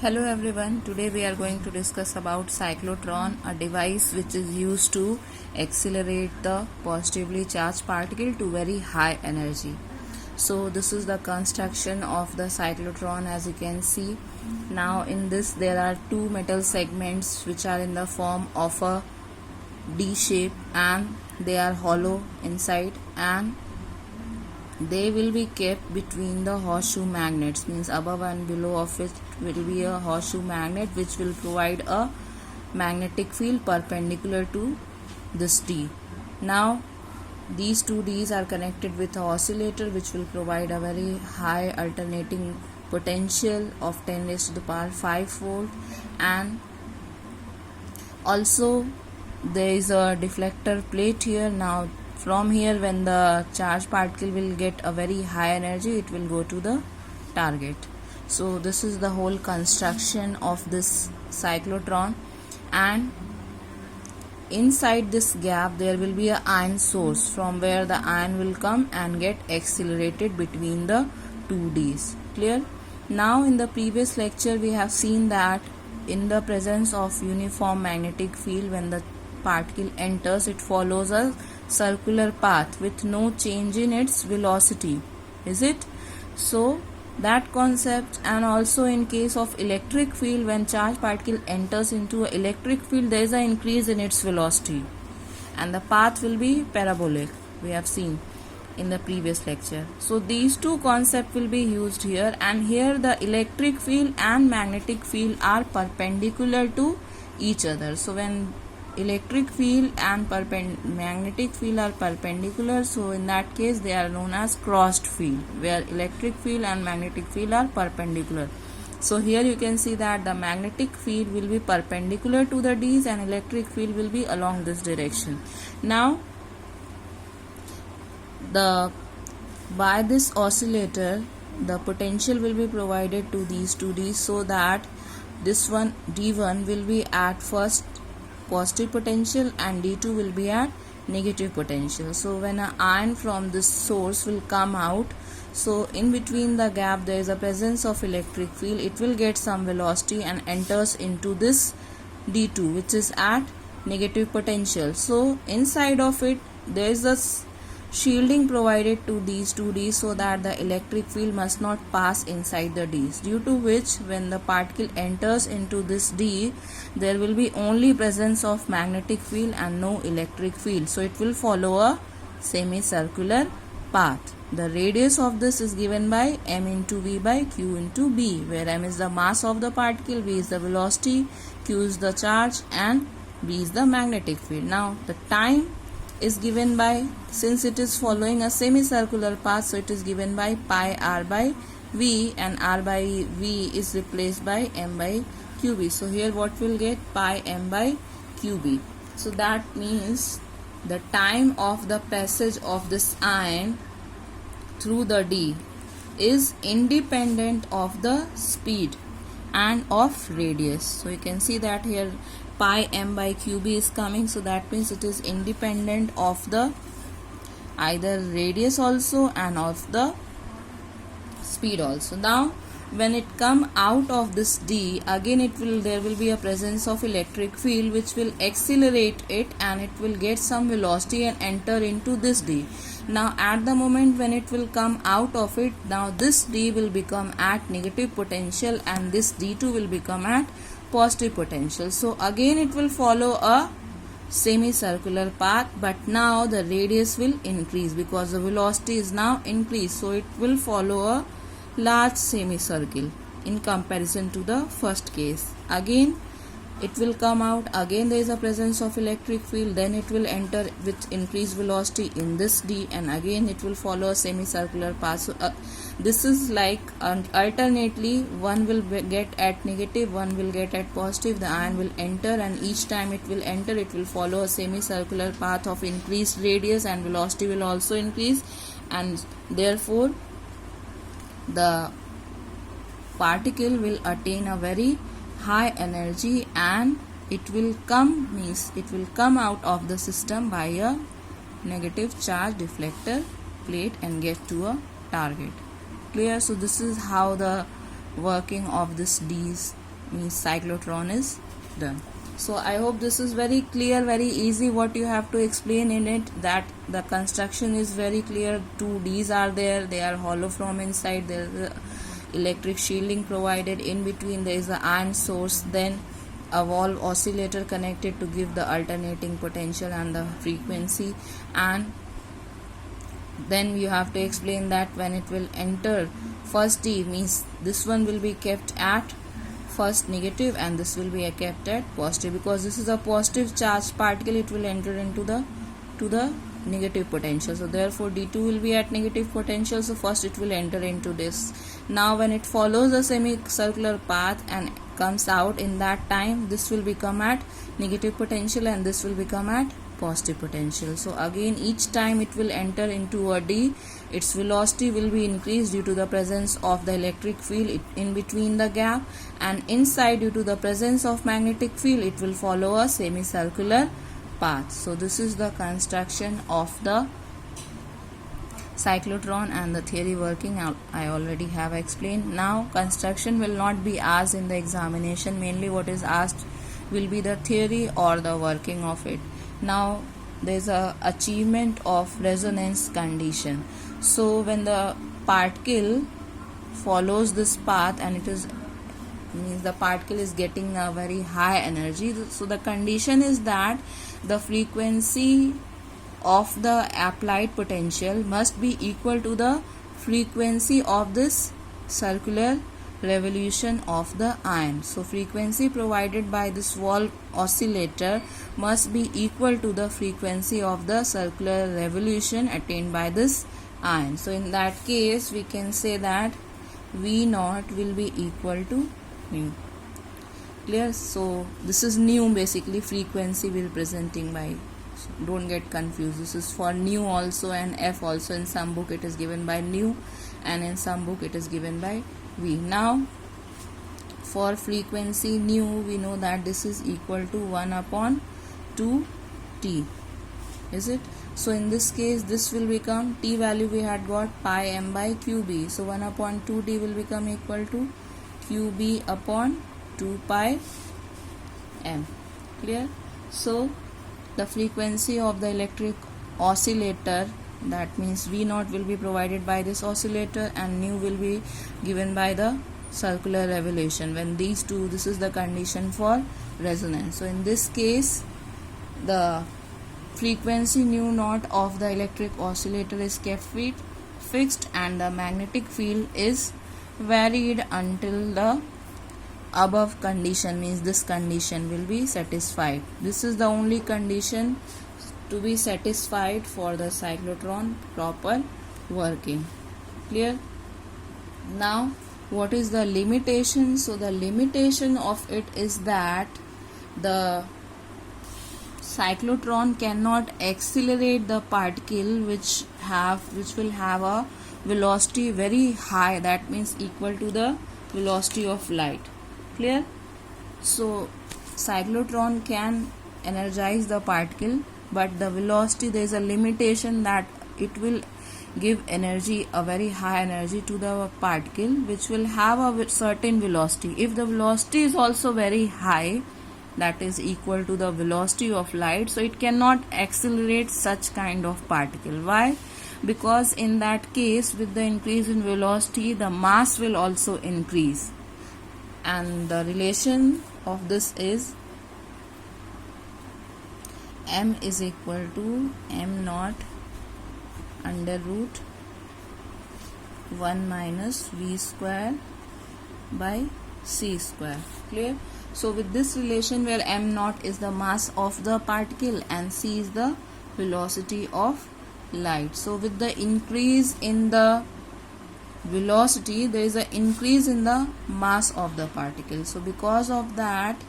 Hello everyone, today we are going to discuss about cyclotron, a device which is used to accelerate the positively charged particle to very high energy. So this is the construction of the cyclotron, as you can see. Now in this there are two metal segments which are in the form of a D shape and they are hollow inside, and they will be kept between the horseshoe magnets, means above and below of it will be a horseshoe magnet which will provide a magnetic field perpendicular to this D. Now these two Ds are connected with an oscillator which will provide a very high alternating potential of 10 raised to the power 5 volt, and also there is a deflector plate here. Now from here, when the charged particle will get a very high energy, it will go to the target. So this is the whole construction of this cyclotron, and inside this gap there will be an ion source from where the ion will come and get accelerated between the two Ds. Clear? Now in the previous lecture we have seen that in the presence of uniform magnetic field, when the particle enters, it follows a circular path with no change in its velocity. Is it? So that concept, and also in case of electric field, when charged particle enters into an electric field, there is an increase in its velocity and the path will be parabolic, we have seen in the previous lecture. So these two concepts will be used here, and here the electric field and magnetic field are perpendicular to each other. So when electric field and magnetic field are perpendicular, so in that case they are known as crossed field, where electric field and magnetic field are perpendicular. So here you can see that the magnetic field will be perpendicular to the D's and electric field will be along this direction. Now by this oscillator the potential will be provided to these two D's, so that this one D1 will be at first positive potential and D2 will be at negative potential. So when an ion from this source will come out, so in between the gap there is a presence of electric field, it will get some velocity and enters into this D2 which is at negative potential. So inside of it there is a shielding provided to these two Ds, so that the electric field must not pass inside the Ds, due to which when the particle enters into this D, there will be only presence of magnetic field and no electric field. So it will follow a semicircular path. The radius of this is given by m into v by q into b, where m is the mass of the particle, v is the velocity, q is the charge, and b is the magnetic field. Now the time is given by, since it is following a semicircular path, so it is given by pi r by v, and r by v is replaced by m by qb. So here what will get? Pi m by qb. So that means the time of the passage of this ion through the D is independent of the speed and of radius. So you can see that here pi m by qb is coming, so that means it is independent of the either radius also and of the speed also. Now when it come out of this D, again there will be a presence of electric field which will accelerate it, and it will get some velocity and enter into this D. Now at the moment when it will come out of it, now this D will become at negative potential and this D2 will become at positive potential. So again it will follow a semicircular path, but now the radius will increase because the velocity is now increased. So it will follow a large semicircle in comparison to the first case. Again it will come out, again there is a presence of electric field, then it will enter with increased velocity in this D, and again it will follow a semicircular path. So this is like alternately, one will get at negative, one will get at positive, the ion will enter, and each time it will enter it will follow a semicircular path of increased radius, and velocity will also increase, and therefore the particle will attain a very high energy, and it will come out of the system by a negative charge deflector plate and get to a target. Clear? So this is how the working of this D's means cyclotron is done. So I hope this is very clear, very easy what you have to explain in it, that the construction is very clear. 2 Ds are there, they are hollow from inside, there is electric shielding provided, in between there is the iron source, then a valve oscillator connected to give the alternating potential and the frequency, and then you have to explain that when it will enter first D, means this one will be kept at first negative and this will be kept at positive, because this is a positive charged particle, it will enter into the negative potential. So therefore D2 will be at negative potential, so first it will enter into this. Now when it follows a semicircular path and comes out, in that time this will become at negative potential and this will become at positive potential. So again each time it will enter into a D, its velocity will be increased due to the presence of the electric field in between the gap, and inside due to the presence of magnetic field it will follow a semicircular path. So this is the construction of the cyclotron and the theory working I already have explained. Now construction will not be asked in the examination, mainly what is asked will be the theory or the working of it. Now there is a achievement of resonance condition. So when the particle follows this path and it is means the particle is getting a very high energy, so the condition is that the frequency of the applied potential must be equal to the frequency of this circular revolution of the ion. So frequency provided by this valve oscillator must be equal to the frequency of the circular revolution attained by this ion. So in that case we can say that V0 will be equal to nu. Clear? So this is nu, basically frequency we are presenting by. So don't get confused, this is for nu also and F also. In some book it is given by nu and in some book it is given by V. Now for frequency nu we know that this is equal to 1 upon 2t, is it? So in this case this will become, t value we had got pi m by qb, so 1 upon 2t will become equal to qb upon 2 pi m. Clear? So the frequency of the electric oscillator, that means V0 will be provided by this oscillator and nu will be given by the circular revolution. When these two, this is the condition for resonance. So in this case the frequency nu naught of the electric oscillator is kept fixed and the magnetic field is varied until the above condition, means this condition will be satisfied. This is the only condition to be satisfied for the cyclotron proper working. Clear? Now what is the limitation? So the limitation of it is that the cyclotron cannot accelerate the particle which will have a velocity very high, that means equal to the velocity of light. Clear? So cyclotron can energize the particle, but the velocity, there is a limitation that it will give energy, a very high energy to the particle which will have a certain velocity. If the velocity is also very high, that is equal to the velocity of light, so it cannot accelerate such kind of particle. Why? Because in that case with the increase in velocity the mass will also increase, and the relation of this is m is equal to m naught under root 1 minus v square by c square. Clear? So with this relation where m naught is the mass of the particle and c is the velocity of light, so with the increase in the velocity there is an increase in the mass of the particle. So because of that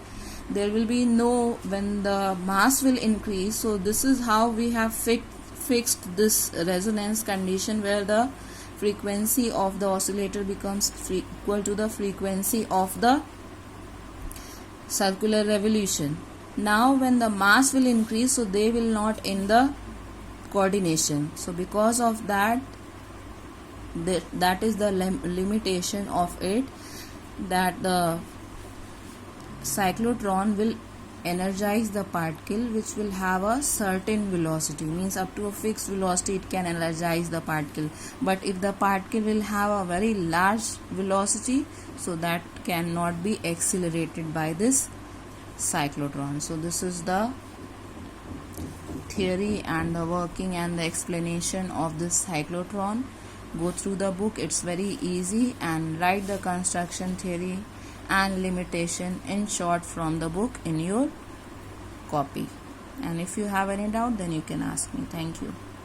there will be no, when the mass will increase, so this is how we have fixed this resonance condition where the frequency of the oscillator becomes equal to the frequency of the circular revolution. Now when the mass will increase, so they will not in the coordination. So because of that, that is the limitation of it, that the cyclotron will energize the particle which will have a certain velocity, means up to a fixed velocity it can energize the particle. But if the particle will have a very large velocity, so that cannot be accelerated by this cyclotron. So this is the theory and the working and the explanation of this cyclotron. Go through the book, it's very easy, and write the construction theory and limitation in short from the book in your copy. And if you have any doubt, then you can ask me. Thank you.